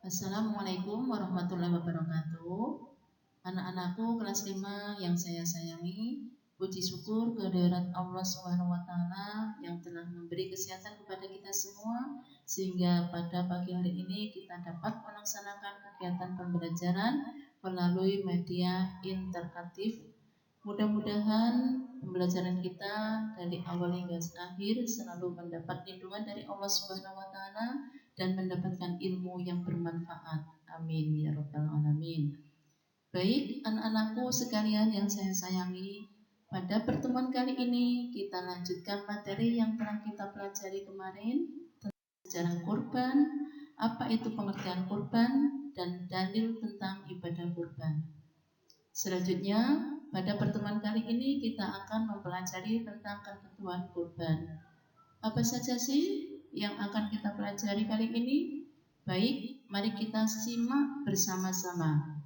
Assalamualaikum warahmatullahi wabarakatuh. Anak-anakku kelas 5 yang saya sayangi, puji syukur kehadirat Allah Subhanahu wa taala yang telah memberi kesehatan kepada kita semua sehingga pada pagi hari ini kita dapat melaksanakan kegiatan pembelajaran melalui media interaktif. Mudah-mudahan pembelajaran kita dari awal hingga akhir selalu mendapat lindungan dari Allah Subhanahu wa taala dan mendapatkan ilmu yang bermanfaat. Amin ya rabbal alamin. Baik, anak-anakku sekalian yang saya sayangi, pada pertemuan kali ini kita lanjutkan materi yang telah kita pelajari kemarin tentang sejarah kurban, apa itu pengertian kurban, dan dalil tentang ibadah kurban. Selanjutnya, pada pertemuan kali ini kita akan mempelajari tentang ketentuan kurban. Apa saja sih yang akan kita pelajari kali ini? Baik, mari kita simak bersama-sama.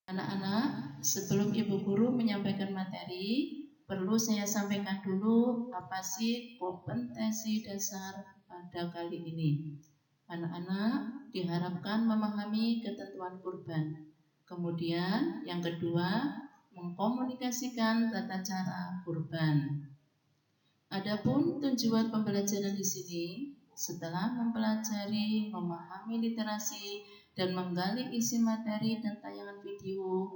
Anak-anak, sebelum Ibu Guru menyampaikan materi, perlu saya sampaikan dulu apa sih kompetensi dasar pada kali ini. Anak-anak diharapkan memahami ketentuan kurban. Kemudian yang kedua, mengkomunikasikan tata cara kurban. Adapun tujuan pembelajaran di sini, setelah mempelajari, memahami literasi, dan menggali isi materi dan tayangan video,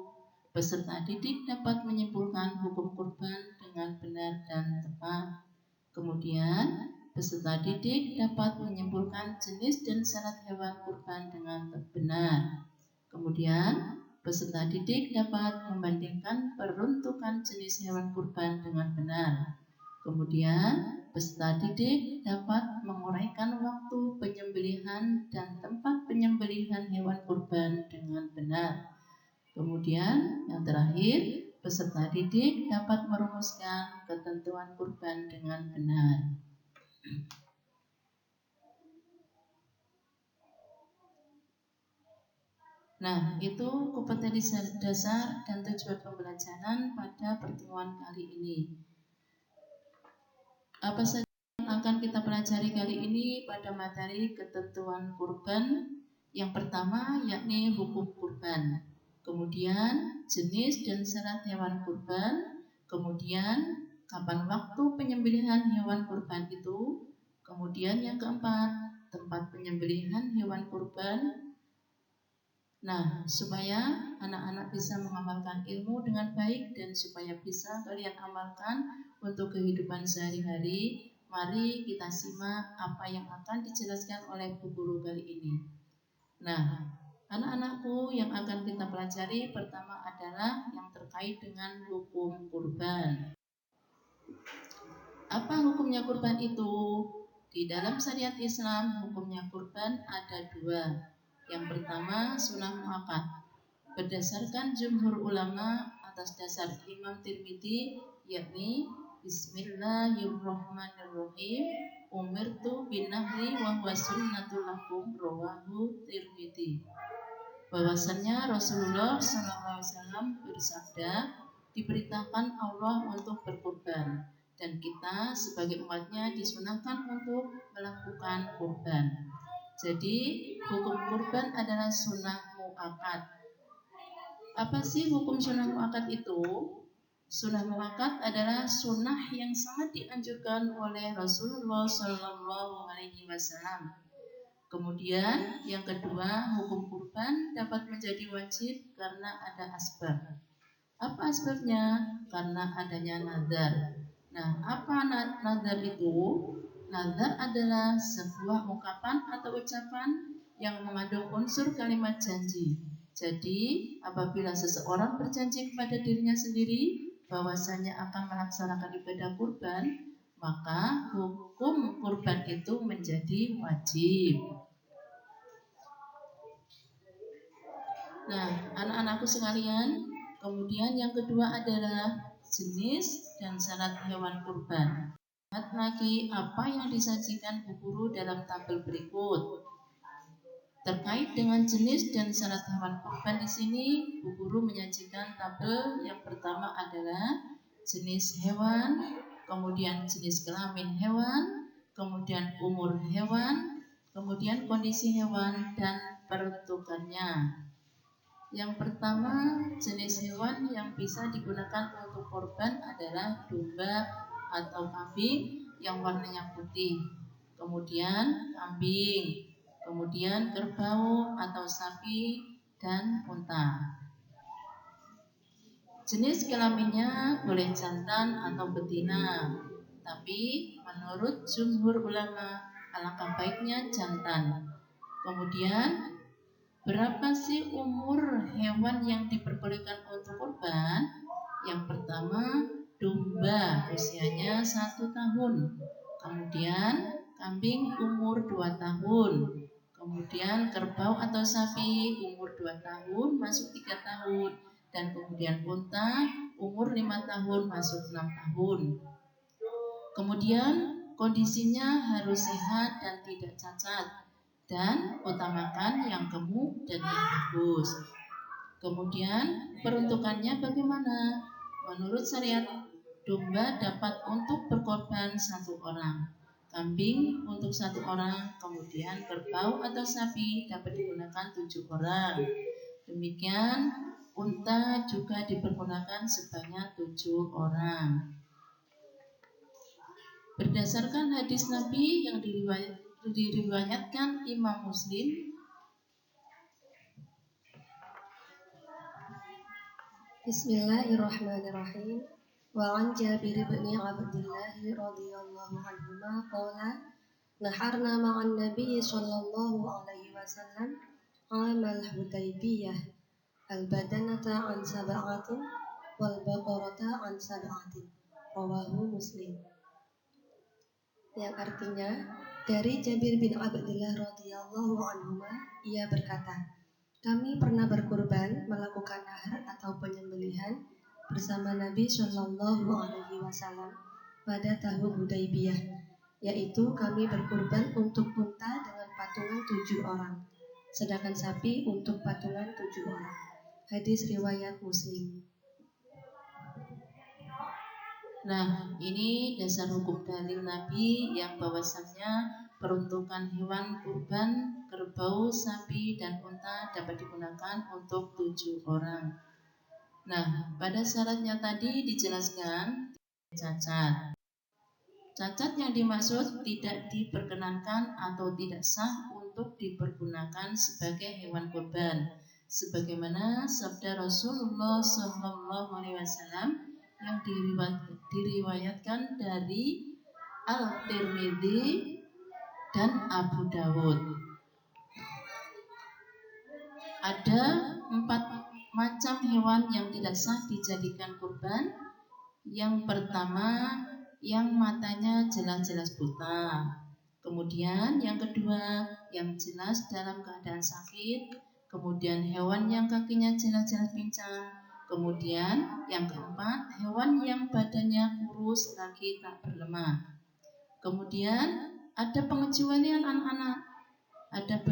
peserta didik dapat menyimpulkan hukum kurban dengan benar dan tepat. Kemudian, peserta didik dapat menyimpulkan jenis dan syarat hewan kurban dengan benar. Kemudian, peserta didik dapat membandingkan peruntukan jenis hewan kurban dengan benar. Kemudian, peserta didik dapat menguraikan waktu penyembelihan dan tempat penyembelihan hewan kurban dengan benar. Kemudian, yang terakhir, peserta didik dapat merumuskan ketentuan kurban dengan benar. Nah, itu kompetensi dasar dan tujuan pembelajaran pada pertemuan kali ini. Apa saja yang akan kita pelajari kali ini pada materi ketentuan kurban? Yang pertama yakni hukum kurban, kemudian jenis dan syarat hewan kurban, kemudian kapan waktu penyembelihan hewan kurban itu, kemudian yang keempat tempat penyembelihan hewan kurban. Nah, supaya anak-anak bisa mengamalkan ilmu dengan baik dan supaya bisa kalian amalkan untuk kehidupan sehari-hari, mari kita simak apa yang akan dijelaskan oleh Bu Guru kali ini. Nah, anak-anakku yang akan kita pelajari pertama adalah yang terkait dengan hukum kurban. Apa hukumnya kurban itu? Di dalam syariat Islam, hukumnya kurban ada dua. Yang pertama, sunnah muakkad. Berdasarkan jumhur ulama atas dasar Imam Tirmidzi, yakni Bismillahirrahmanirrahim, umirtu binahri wa huwa sunnatul lakum, rawahu Tirmidzi. Bahwasannya Rasulullah SAW bersabda, diperintahkan Allah untuk berkurban dan kita sebagai umatnya disunahkan untuk melakukan kurban. Jadi hukum kurban adalah sunnah muakkad. Apa sih hukum sunnah muakkad itu? Sunnah muakkad adalah sunnah yang sangat dianjurkan oleh Rasulullah SAW. Kemudian yang kedua, hukum kurban dapat menjadi wajib karena ada asbab. Apa asbabnya? Karena adanya nazar. Nah, apa nazar itu? Nazar adalah sebuah ungkapan atau ucapan yang mengandung unsur kalimat janji. Jadi, apabila seseorang berjanji kepada dirinya sendiri bahwasanya akan melaksanakan ibadah kurban, maka hukum kurban itu menjadi wajib. Nah, anak-anakku sekalian, kemudian yang kedua adalah jenis dan syarat hewan kurban. Lihat lagi apa yang disajikan Bu Guru dalam tabel berikut. Terkait dengan jenis dan syarat hewan kurban di sini, Bu Guru menyajikan tabel yang pertama adalah jenis hewan, kemudian jenis kelamin hewan, kemudian umur hewan, kemudian kondisi hewan, dan peruntukannya. Yang pertama, jenis hewan yang bisa digunakan untuk korban adalah domba atau kambing yang warnanya putih, kemudian kambing, kemudian kerbau atau sapi, dan unta. Jenis kelaminnya boleh jantan atau betina, tapi menurut jumhur ulama alangkah baiknya jantan. Kemudian, berapa sih umur hewan yang diperbolehkan untuk kurban? Yang pertama, domba usianya 1 tahun. Kemudian, kambing umur 2 tahun. Kemudian, kerbau atau sapi umur 2 tahun masuk 3 tahun. Dan kemudian unta umur 5 tahun masuk 6 tahun. Kemudian, kondisinya harus sehat dan tidak cacat, dan utamakan yang gemuk dan yang bagus. Kemudian peruntukannya bagaimana? Menurut syariat, domba dapat untuk berkorban 1 orang, kambing untuk 1 orang, kemudian kerbau atau sapi dapat digunakan 7 orang. Demikian unta juga dipergunakan sebanyak 7 orang. Berdasarkan hadis Nabi yang diriwayatkan Imam Muslim, Bismillahirrahmanirrahim. Wa an Jabir bin Abdullah radhiyallahu anhuma qala naharna ma'an Nabi sallallahu alaihi wasallam amal Hudaybiyah al-badanata an sab'atin wal baqarata an sab'atin. Rawahu Muslim. Yang artinya, dari Jabir bin Abdullah radhiyallahu anhuma, ia berkata, kami pernah berkurban melakukan nahar atau penyembelihan bersama Nabi Shallallahu Alaihi Wasallam pada tahun Hudaybiyah, yaitu kami berkurban untuk unta dengan patungan 7 orang, sedangkan sapi untuk patungan 7 orang. Hadis riwayat Muslim. Nah, ini dasar hukum dalil Nabi yang bahwasannya peruntukan hewan kurban, kerbau, sapi, dan unta dapat digunakan untuk 7 orang. Nah, pada syaratnya tadi dijelaskan cacat. Cacat yang dimaksud tidak diperkenankan atau tidak sah untuk dipergunakan sebagai hewan kurban, sebagaimana sabda Rasulullah SAW yang diriwayatkan dari Al-Tirmidzi dan Abu Dawud. Ada 4 macam hewan yang tidak sah dijadikan kurban. Yang pertama, yang matanya jelas-jelas buta. Kemudian yang kedua, yang jelas dalam keadaan sakit. Kemudian hewan yang kakinya jelas-jelas pincang. Kemudian yang keempat, hewan yang badannya kurus lagi tak berlemah. Kemudian ada pengecualian anak-anak. Ada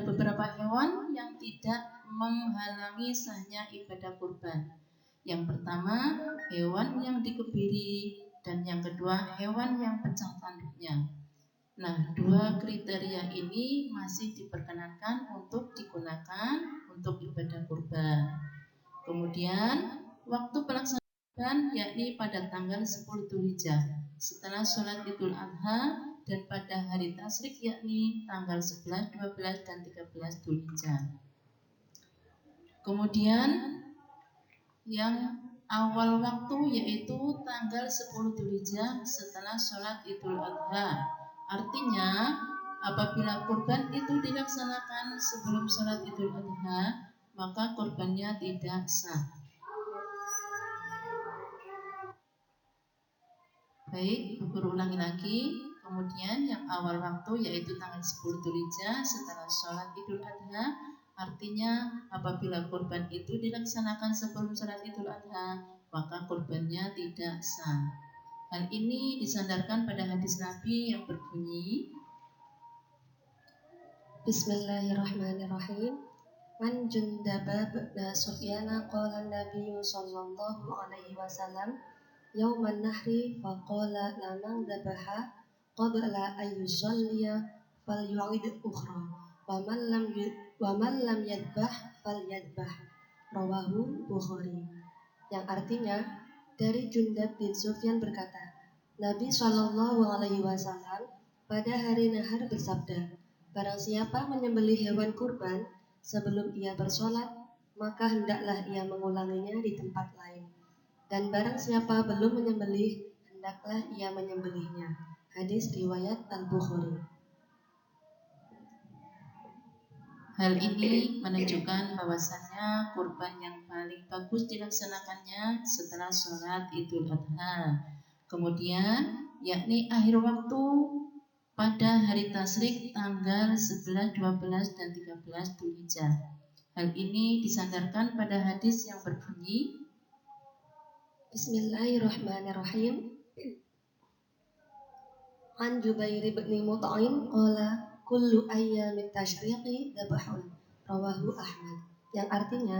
beberapa hewan yang tidak menghalangi sahnya ibadah kurban. Yang pertama, hewan yang dikebiri, dan yang kedua, hewan yang pecah tanduknya. Nah, 2 kriteria ini masih diperkenankan untuk digunakan untuk ibadah kurban. Kemudian, waktu pelaksanaan kurban yakni pada tanggal 10 Dzulhijjah setelah sholat Idul Adha, dan pada hari tasyrik yakni tanggal 11, 12, dan 13 Dzulhijjah. Kemudian yang awal waktu yaitu tanggal 10 Dzulhijjah setelah sholat Idul Adha. Artinya apabila kurban itu dilaksanakan sebelum sholat Idul Adha, maka kurbannya tidak sah. Baik, berulangi lagi. Kemudian yang awal waktu yaitu tanggal 10 Dzulhijjah setelah sholat Idul Adha. Artinya apabila kurban itu dilaksanakan sebelum sholat Idul Adha, maka kurbannya tidak sah. Hal ini disandarkan pada hadis Nabi yang berbunyi, Bismillahirrahmanirrahim. Man Jundaba bin Sufyana qala Nabi sallallahu alaihi wasallam yauman nahri faqala lamang dabaha qabla ayyusalliya falyu'id ukhra wa man lam yadbah fal yadbah, rawahu Bukhari. Yang artinya, dari Jundab bin Sufyan berkata, Nabi Shallallahu Alaihi Wasallam pada hari nahar bersabda, barang siapa menyembelih hewan kurban sebelum ia bersolat, maka hendaklah ia mengulanginya di tempat lain. Dan barang siapa belum menyembelih, hendaklah ia menyembelihnya. Hadis riwayat Al-Bukhari. Hal ini menunjukkan bahwasannya kurban yang paling bagus dilaksanakannya setelah sholat Idul Adha. Kemudian, yakni akhir waktu pada hari tasyrik tanggal 11, 12, dan 13 Dzulhijjah. Hal ini disandarkan pada hadis yang berbunyi, Bismillahirrahmanirrahim. An Jubair bin Mut'im qala kullu ayyamit tasyriqi dabahun, rawahu Ahmad. Yang artinya,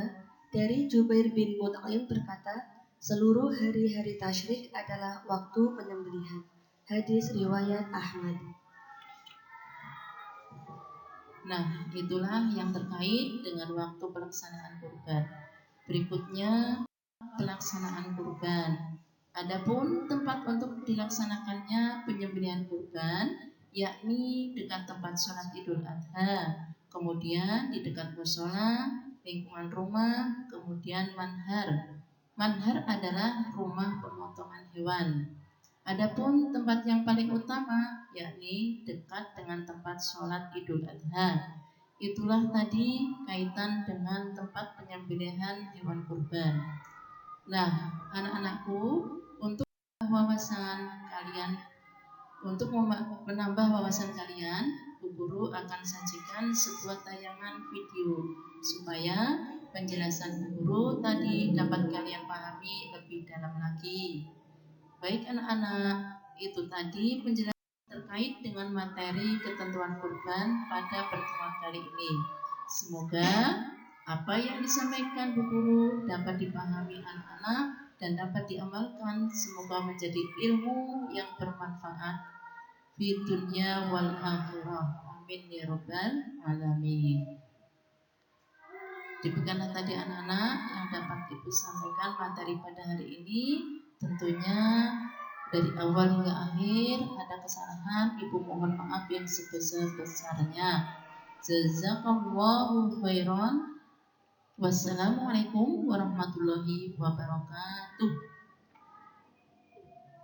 dari Jubair bin Mut'im berkata, seluruh hari-hari tasyrik adalah waktu penyembelihan. Hadis riwayat Ahmad. nah, itulah yang terkait dengan waktu pelaksanaan kurban. Berikutnya, pelaksanaan kurban. Adapun tempat untuk dilaksanakannya penyembelihan kurban, yakni dekat tempat sholat Idul Adha, kemudian di dekat mushola, lingkungan rumah, kemudian manhar. Manhar adalah rumah pemotongan hewan. Adapun tempat yang paling utama, yakni dekat dengan tempat sholat Idul Adha. Itulah tadi kaitan dengan tempat penyembelihan hewan kurban. Nah, anak-anakku, untuk menambah wawasan kalian, Bu Guru akan sajikan sebuah tayangan video supaya penjelasan Bu Guru tadi dapat kalian pahami lebih dalam lagi. Baik anak-anak, itu tadi penjelasan terkait dengan materi ketentuan kurban pada pertemuan kali ini. Semoga apa yang disampaikan Bu Guru dapat dipahami anak-anak dan dapat diamalkan. Semoga menjadi ilmu yang bermanfaat di dunia wal akhirah. Amin ya rabbal alamin. Demikianlah tadi anak-anak yang dapat Ibu sampaikan materi pada hari ini. Tentunya dari awal hingga akhir ada kesalahan, Ibu mohon maaf yang sebesar-besarnya. Jazakallahu khairan. Wassalamualaikum warahmatullahi wabarakatuh.